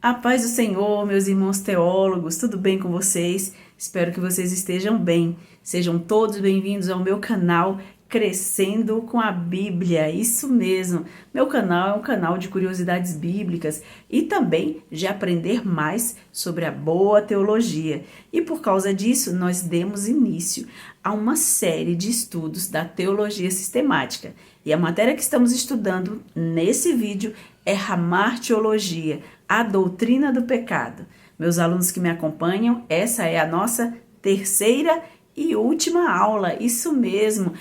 A paz do Senhor, meus irmãos teólogos, tudo bem com vocês? Espero que vocês estejam bem. Sejam todos bem-vindos ao meu canal Crescendo com a Bíblia. Isso mesmo, meu canal é um canal de curiosidades bíblicas e também de aprender mais sobre a boa teologia. E por causa disso, nós demos início a uma série de estudos da teologia sistemática. E a matéria que estamos estudando nesse vídeo é Hamartiologia, a doutrina do pecado. Meus alunos que me acompanham, essa é a nossa terceira e última aula, isso mesmo.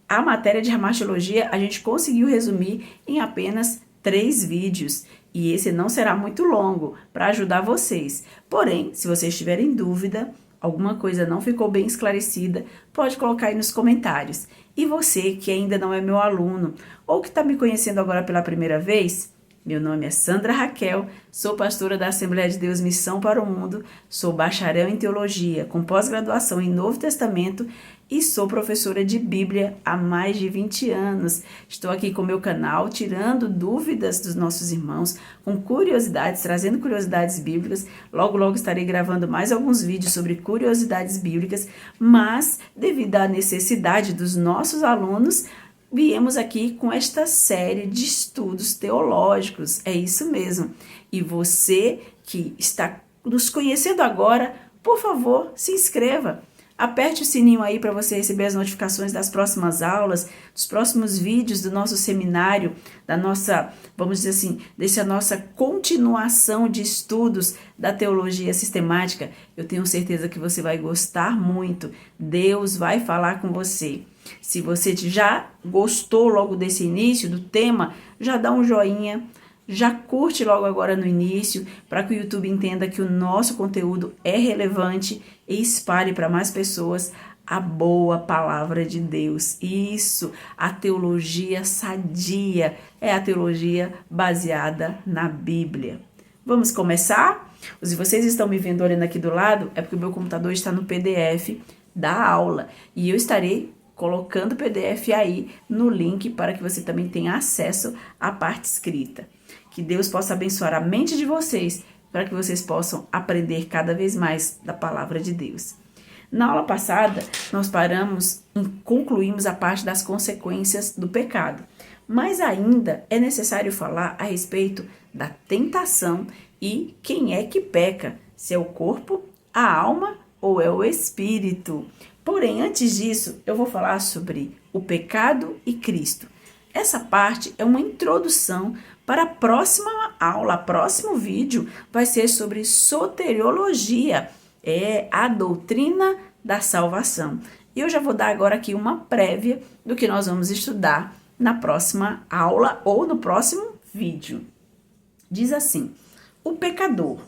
A matéria de Hamartiologia a gente conseguiu resumir em apenas 3 vídeos. E esse não será muito longo para ajudar vocês. Porém, se vocês tiverem dúvida, alguma coisa não ficou bem esclarecida, pode colocar aí nos comentários. E você que ainda não é meu aluno ou que está me conhecendo agora pela primeira vez, meu nome é Sandra Raquel, sou pastora da Assembleia de Deus Missão para o Mundo, sou bacharel em teologia com pós-graduação em Novo Testamento e sou professora de Bíblia há mais de 20 anos. Estou aqui com o meu canal tirando dúvidas dos nossos irmãos, com curiosidades, trazendo curiosidades bíblicas. Logo, logo estarei gravando mais alguns vídeos sobre curiosidades bíblicas, mas devido à necessidade dos nossos alunos, viemos aqui com esta série de estudos teológicos, é isso mesmo. E você que está nos conhecendo agora, por favor, se inscreva. Aperte o sininho aí para você receber as notificações das próximas aulas, dos próximos vídeos do nosso seminário, da nossa, vamos dizer assim, dessa nossa continuação de estudos da teologia sistemática. Eu tenho certeza que você vai gostar muito. Deus vai falar com você. Se você já gostou logo desse início do tema, já dá um joinha, já curte logo agora no início, para que o YouTube entenda que o nosso conteúdo é relevante e espalhe para mais pessoas a boa palavra de Deus. Isso, a teologia sadia, é a teologia baseada na Bíblia. Vamos começar? Se vocês estão me vendo olhando aqui do lado, é porque o meu computador está no PDF da aula e eu estarei colocando o PDF aí no link para que você também tenha acesso à parte escrita. Que Deus possa abençoar a mente de vocês para que vocês possam aprender cada vez mais da palavra de Deus. Na aula passada, nós concluímos a parte das consequências do pecado, mas ainda é necessário falar a respeito da tentação e quem é que peca, se é o corpo, a alma ou é o espírito. Porém, antes disso, eu vou falar sobre o pecado e Cristo. Essa parte é uma introdução para a próxima aula. O próximo vídeo vai ser sobre soteriologia, é a doutrina da salvação. E eu já vou dar agora aqui uma prévia do que nós vamos estudar na próxima aula ou no próximo vídeo. Diz assim: o pecador,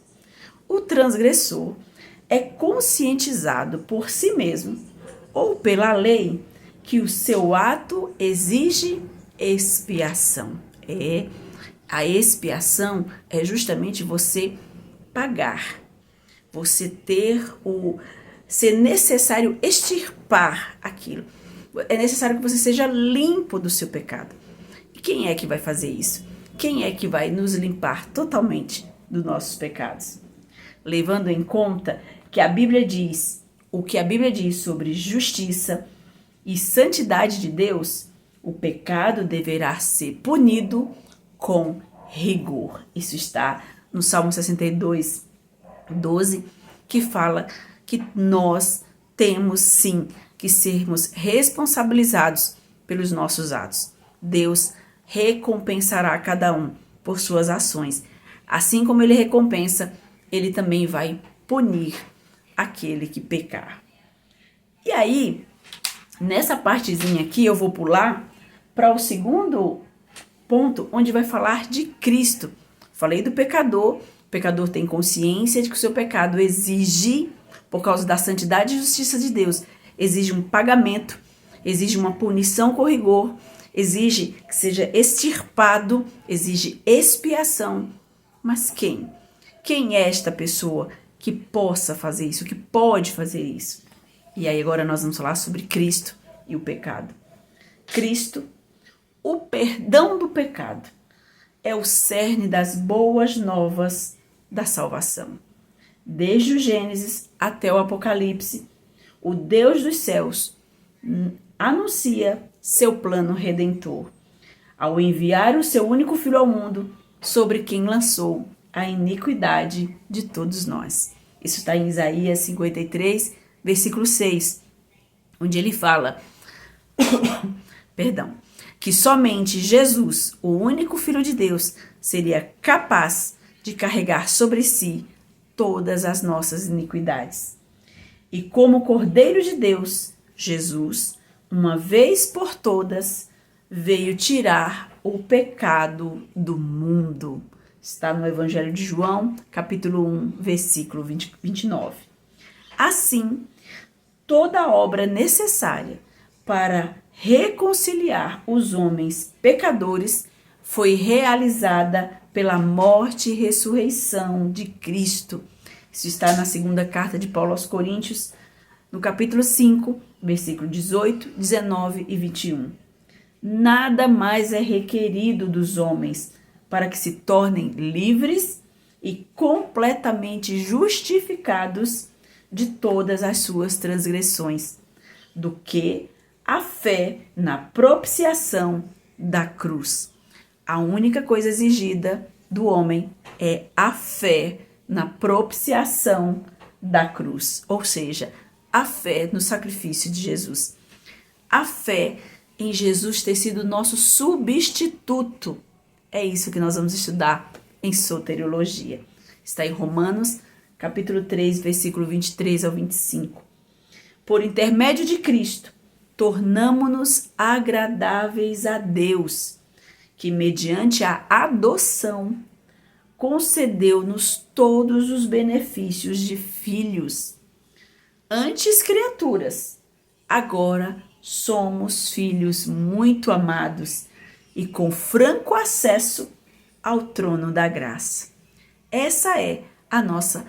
o transgressor, é conscientizado por si mesmo ou pela lei que o seu ato exige expiação. A expiação é justamente você pagar, você ser necessário extirpar aquilo. É necessário que você seja limpo do seu pecado. E quem é que vai fazer isso? Quem é que vai nos limpar totalmente dos nossos pecados? Levando em conta que a Bíblia diz, o que a Bíblia diz sobre justiça e santidade de Deus, o pecado deverá ser punido com rigor. Isso está no Salmo 62, 12, que fala que nós temos sim que sermos responsabilizados pelos nossos atos. Deus recompensará cada um por suas ações. Assim como ele recompensa, ele também vai punir aquele que pecar. E aí, nessa partezinha aqui, eu vou pular para o segundo ponto, onde vai falar de Cristo. Falei do pecador. O pecador tem consciência de que o seu pecado exige, por causa da santidade e justiça de Deus, exige um pagamento, exige uma punição com rigor, exige que seja extirpado, exige expiação. Mas quem? Quem é esta pessoa que possa fazer isso, que pode fazer isso? E aí agora nós vamos falar sobre Cristo e o pecado. Cristo, o perdão do pecado, é o cerne das boas novas da salvação. Desde o Gênesis até o Apocalipse, o Deus dos céus anuncia seu plano redentor, ao enviar o seu único Filho ao mundo, sobre quem lançou a iniquidade de todos nós. Isso está em Isaías 53, versículo 6, onde ele fala que somente Jesus, o único Filho de Deus, seria capaz de carregar sobre si todas as nossas iniquidades. E como Cordeiro de Deus, Jesus, uma vez por todas, veio tirar o pecado do mundo. Está no Evangelho de João, capítulo 1, versículo 29. Assim, toda obra necessária para reconciliar os homens pecadores foi realizada pela morte e ressurreição de Cristo. Isso está na segunda carta de Paulo aos Coríntios, no capítulo 5, versículo 18, 19 e 21. Nada mais é requerido dos homens para que se tornem livres e completamente justificados de todas as suas transgressões, do que a fé na propiciação da cruz. A única coisa exigida do homem é a fé na propiciação da cruz, ou seja, a fé no sacrifício de Jesus. A fé em Jesus ter sido nosso substituto. É isso que nós vamos estudar em soteriologia. Está em Romanos, capítulo 3, versículo 23 ao 25. Por intermédio de Cristo, tornamo-nos agradáveis a Deus, que mediante a adoção concedeu-nos todos os benefícios de filhos. Antes criaturas, agora somos filhos muito amados e com franco acesso ao trono da graça. Essa é a nossa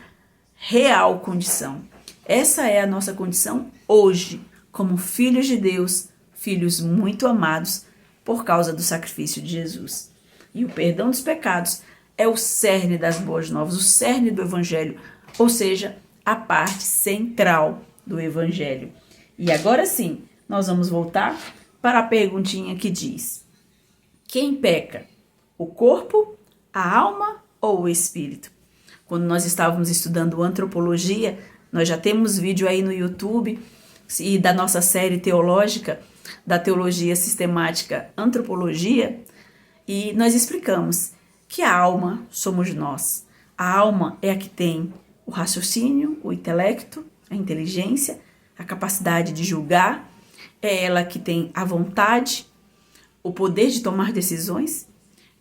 real condição. Essa é a nossa condição hoje, como filhos de Deus, filhos muito amados por causa do sacrifício de Jesus. E o perdão dos pecados é o cerne das boas novas, o cerne do Evangelho, ou seja, a parte central do Evangelho. E agora sim, nós vamos voltar para a perguntinha que diz: quem peca? O corpo, a alma ou o espírito? Quando nós estávamos estudando antropologia, nós já temos vídeo aí no YouTube e da nossa série teológica, da teologia sistemática antropologia, e nós explicamos que a alma somos nós. A alma é a que tem o raciocínio, o intelecto, a inteligência, a capacidade de julgar, é ela que tem a vontade, o poder de tomar decisões,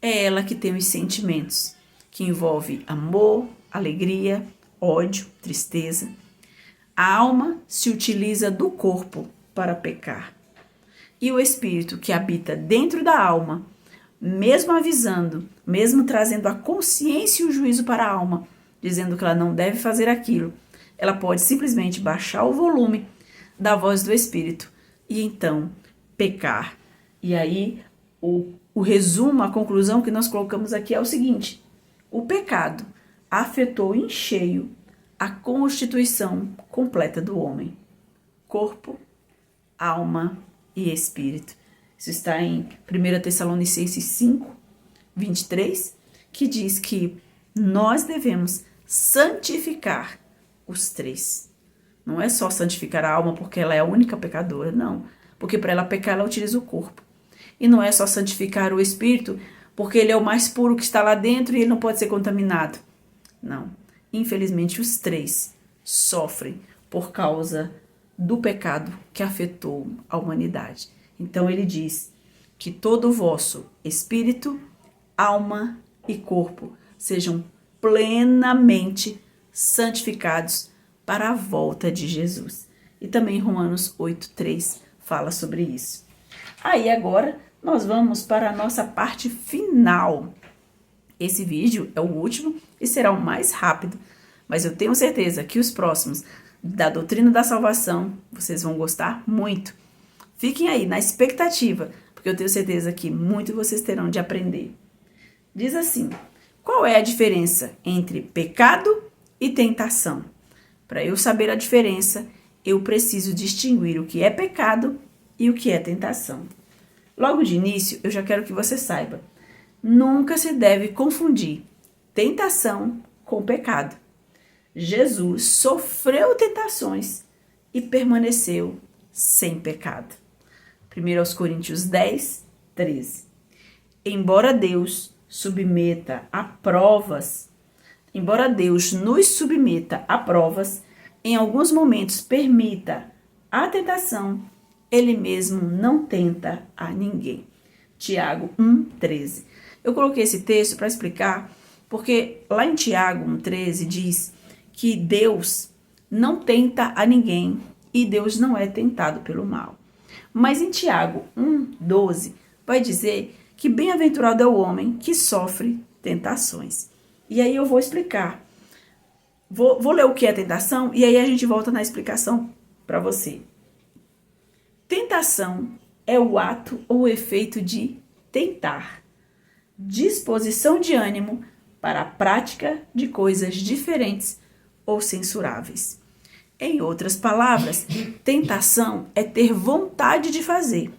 é ela que tem os sentimentos, que envolve amor, alegria, ódio, tristeza. A alma se utiliza do corpo para pecar. E o espírito que habita dentro da alma, mesmo avisando, mesmo trazendo a consciência e o juízo para a alma, dizendo que ela não deve fazer aquilo, ela pode simplesmente baixar o volume da voz do espírito e então pecar. E aí, o resumo, a conclusão que nós colocamos aqui é o seguinte: o pecado afetou em cheio a constituição completa do homem: corpo, alma e espírito. Isso está em 1 Tessalonicenses 5, 23, que diz que nós devemos santificar os três. Não é só santificar a alma porque ela é a única pecadora, não. Porque para ela pecar, ela utiliza o corpo. E não é só santificar o espírito porque ele é o mais puro que está lá dentro e ele não pode ser contaminado. Não. Infelizmente, os três sofrem por causa do pecado que afetou a humanidade. Então, ele diz que todo o vosso espírito, alma e corpo sejam plenamente santificados para a volta de Jesus. E também Romanos 8:3 fala sobre isso. Aí agora nós vamos para a nossa parte final. Esse vídeo é o último e será o mais rápido, mas eu tenho certeza que os próximos da doutrina da salvação vocês vão gostar muito. Fiquem aí na expectativa, porque eu tenho certeza que muito vocês terão de aprender. Diz assim: Qual é a diferença entre pecado e tentação? Para eu saber a diferença, eu preciso distinguir o que é pecado e o que é tentação. Logo de início, eu já quero que você saiba, nunca se deve confundir tentação com pecado. Jesus sofreu tentações e permaneceu sem pecado. 1 Coríntios 10, 13. Embora Deus nos submeta a provas, em alguns momentos permita a tentação, ele mesmo não tenta a ninguém. Tiago 1,13. Eu coloquei esse texto para explicar, porque lá em Tiago 1,13 diz que Deus não tenta a ninguém e Deus não é tentado pelo mal. Mas em Tiago 1,12 vai dizer que bem-aventurado é o homem que sofre tentações. E aí eu vou explicar. Vou ler o que é tentação e aí a gente volta na explicação para você. Tentação é o ato ou o efeito de tentar. Disposição de ânimo para a prática de coisas diferentes ou censuráveis. Em outras palavras, tentação é ter vontade de fazer.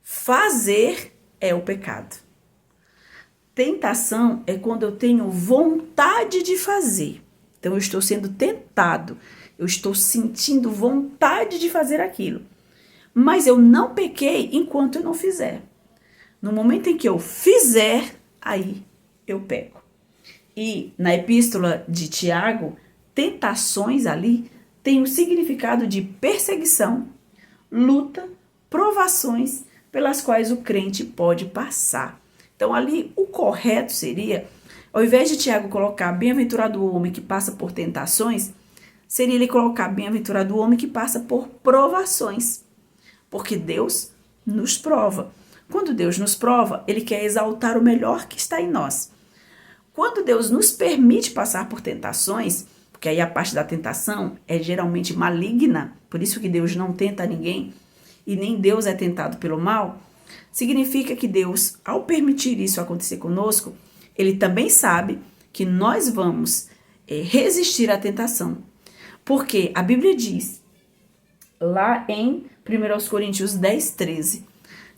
Fazer é o pecado. Tentação é quando eu tenho vontade de fazer. Então, eu estou sendo tentado. Eu estou sentindo vontade de fazer aquilo. Mas eu não pequei enquanto eu não fizer. No momento em que eu fizer, aí eu peco. E na epístola de Tiago, tentações ali tem o significado de perseguição, luta, provações pelas quais o crente pode passar. Então ali o correto seria, ao invés de Tiago colocar bem-aventurado o homem que passa por tentações, seria ele colocar bem-aventurado o homem que passa por provações. Porque Deus nos prova. Quando Deus nos prova, ele quer exaltar o melhor que está em nós. Quando Deus nos permite passar por tentações, porque aí a parte da tentação é geralmente maligna, por isso que Deus não tenta ninguém, e nem Deus é tentado pelo mal, significa que Deus, ao permitir isso acontecer conosco, ele também sabe que nós vamos resistir à tentação. Porque a Bíblia diz, lá em 1 Coríntios 10, 13,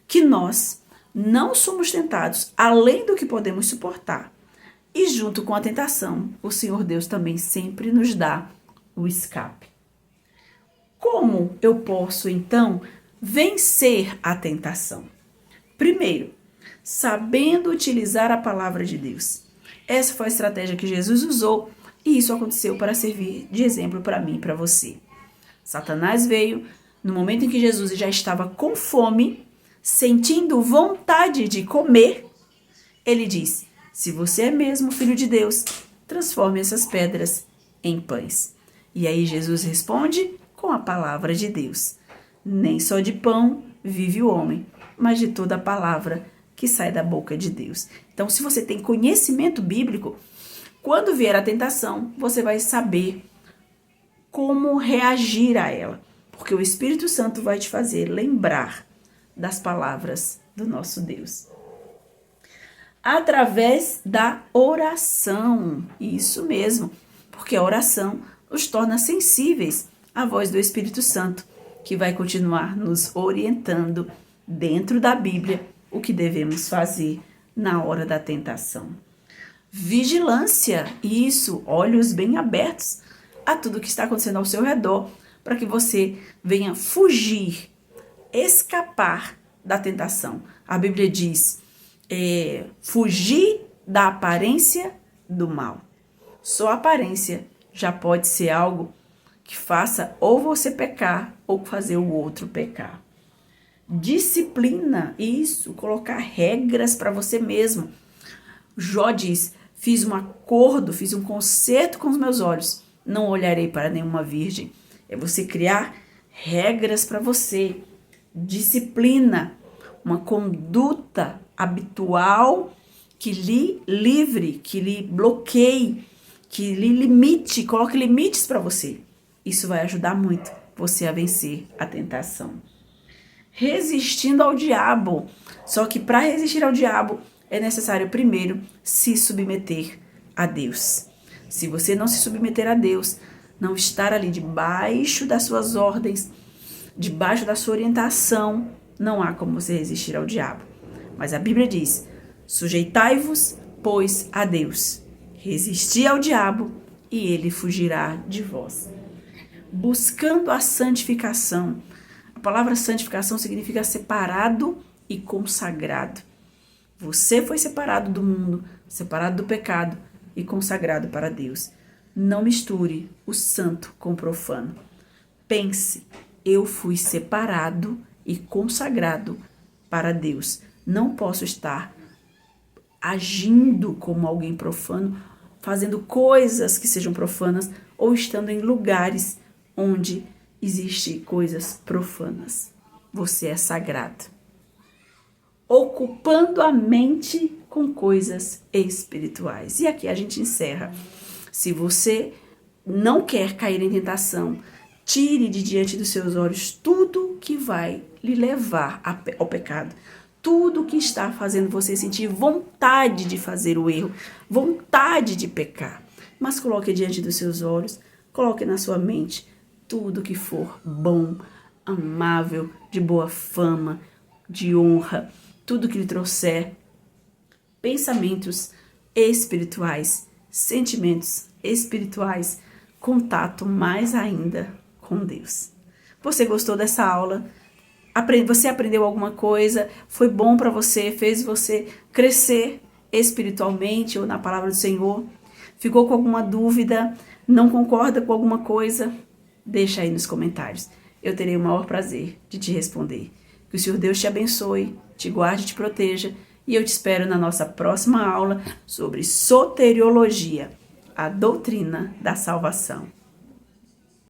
que nós não somos tentados além do que podemos suportar. E junto com a tentação, o Senhor Deus também sempre nos dá o escape. Como eu posso, então, vencer a tentação? Primeiro, sabendo utilizar a palavra de Deus. Essa foi a estratégia que Jesus usou e isso aconteceu para servir de exemplo para mim e para você. Satanás veio no momento em que Jesus já estava com fome, sentindo vontade de comer. Ele disse, se você é mesmo filho de Deus, transforme essas pedras em pães. E aí Jesus responde com a palavra de Deus. Nem só de pão vive o homem, mas de toda a palavra que sai da boca de Deus. Então, se você tem conhecimento bíblico, quando vier a tentação, você vai saber como reagir a ela. Porque o Espírito Santo vai te fazer lembrar das palavras do nosso Deus. Através da oração. Isso mesmo, porque a oração nos torna sensíveis à voz do Espírito Santo, que vai continuar nos orientando dentro da Bíblia o que devemos fazer na hora da tentação. Vigilância, isso, olhos bem abertos a tudo que está acontecendo ao seu redor, para que você venha fugir, escapar da tentação. A Bíblia diz, fugir da aparência do mal. Só a aparência já pode ser algo que faça ou você pecar ou fazer o outro pecar. Disciplina, isso, colocar regras para você mesmo. Jó diz, fiz um acordo, fiz um concerto com os meus olhos, não olharei para nenhuma virgem. É você criar regras para você, disciplina, uma conduta habitual que lhe livre, que lhe bloqueie, que lhe limite, coloque limites para você. Isso vai ajudar muito você a vencer a tentação. Resistindo ao diabo. Só que para resistir ao diabo, é necessário primeiro se submeter a Deus. Se você não se submeter a Deus, não estar ali debaixo das suas ordens, debaixo da sua orientação, não há como você resistir ao diabo. Mas a Bíblia diz: sujeitai-vos, pois, a Deus. Resisti ao diabo e ele fugirá de vós. Buscando a santificação. A palavra santificação significa separado e consagrado. Você foi separado do mundo, separado do pecado e consagrado para Deus. Não misture o santo com o profano. Pense, eu fui separado e consagrado para Deus. Não posso estar agindo como alguém profano, fazendo coisas que sejam profanas ou estando em lugares onde existem coisas profanas. Você é sagrado. Ocupando a mente com coisas espirituais. E aqui a gente encerra. Se você não quer cair em tentação, tire de diante dos seus olhos tudo que vai lhe levar ao pecado. Tudo que está fazendo você sentir vontade de fazer o erro, vontade de pecar. Mas coloque diante dos seus olhos, coloque na sua mente tudo que for bom, amável, de boa fama, de honra, tudo que lhe trouxer pensamentos espirituais, sentimentos espirituais, contato mais ainda com Deus. Você gostou dessa aula? Você aprendeu alguma coisa? Foi bom para você? Fez você crescer espiritualmente ou na palavra do Senhor? Ficou com alguma dúvida? Não concorda com alguma coisa? Deixa aí nos comentários. Eu terei o maior prazer de te responder. Que o Senhor Deus te abençoe, te guarde e te proteja. E eu te espero na nossa próxima aula sobre soteriologia, a doutrina da salvação.